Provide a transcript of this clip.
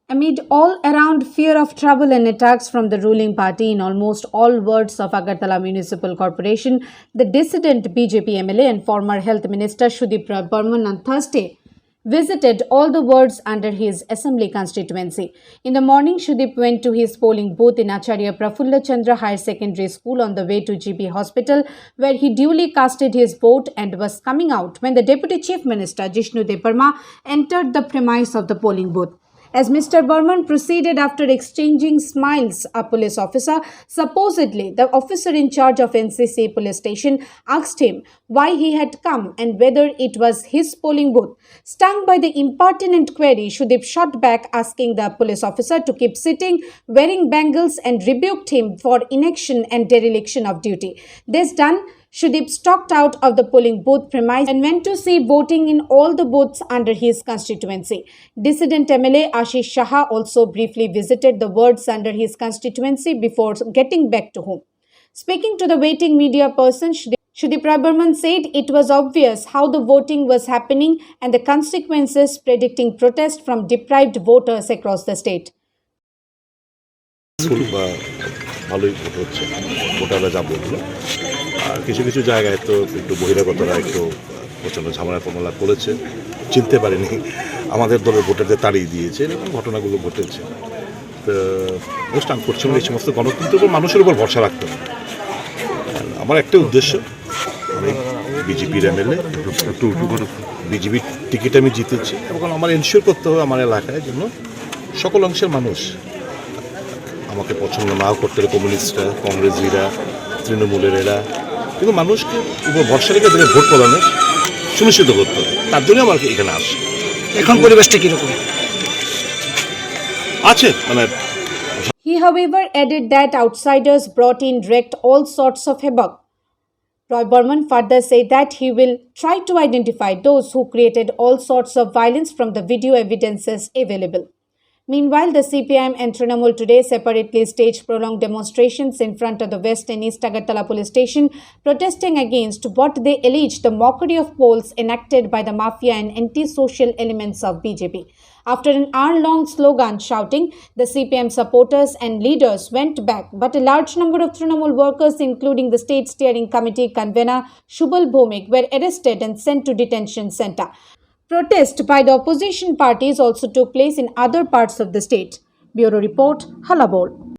Amid all-around fear of trouble and attacks from the ruling party in almost all wards of Agartala Municipal Corporation, the dissident BJP MLA and former Health Minister Sudip on Thursday visited all the wards under his assembly constituency. In the morning, Sudip went to his polling booth in Acharya Prafulla Chandra Secondary School on the way to GP Hospital, where he duly casted his vote and was coming out when the Deputy Chief Minister Jishnu Deparma entered the premise of the polling booth. As Mr. Burman proceeded after exchanging smiles, a police officer, supposedly the officer in charge of NCC police station, asked him why he had come and whether it was his polling booth. Stung by the impertinent query, Sudip shot back, asking the police officer to keep sitting, wearing bangles, and rebuked him for inaction and dereliction of duty. This done, Sudip stalked out of the polling booth premise and went to see voting in all the booths under his constituency. Dissident MLA Ashish Shah also briefly visited the wards under his constituency before getting back to home. Speaking to the waiting media person, Sudip Burman said it was obvious how the voting was happening and the consequences, predicting protest from deprived voters across the state. ভালোই vote হচ্ছে, ভোটাররা যা বললো। আর কিছু কিছু জায়গায় তো একটু বহিরাগতরা একটু প্রচণ্ড ঝামেলা কমলা করেছে, চিনতে পারেনি, আমাদের দলের ভোটারদের তাড়িয়ে দিয়েছে, এরকম ঘটনাগুলো ঘটেছে। তো অনুষ্ঠান করছে এই সমস্ত গণতন্ত্রের উপর মানুষের উপর ভরসা রাখতে হবে। আমার একটা উদ্দেশ্য, আমি বিজেপির MLA, বিজেপির টিকিট আমি জিতেছি এবং আমার এনশিওর করতে হবে আমার এলাকায় যেন সকল অংশের মানুষ, আমাকে পছন্দ নাও করতে হবে কমিউনিস্টরা, কংগ্রেসিরা, তৃণমূলের এরা, কিন্তু মানুষকে উপর ভরসা রেখে তাদের ভোট প্রদানের সুনিশ্চিত করতে হবে। তার জন্য আমার এখানে আসে। এখন পরিবেশটা কীরকম আছে মানে। He, however, added that outsiders brought in wreaked all sorts of havoc. Burman further said that he will try to identify those who created all sorts of violence from the video evidences available. Meanwhile, the CPIM and Trinamool today separately staged prolonged demonstrations in front of the West and East Agartala police station, protesting against what they alleged the mockery of polls enacted by the mafia and anti-social elements of BJP. After an hour-long slogan shouting, the CPM supporters and leaders went back, but a large number of Trinamool workers, including the State Steering Committee convener Shubal Bhomik, were arrested and sent to detention center. Protest by the opposition parties also took place in other parts of the state. Bureau Report, Hallabol.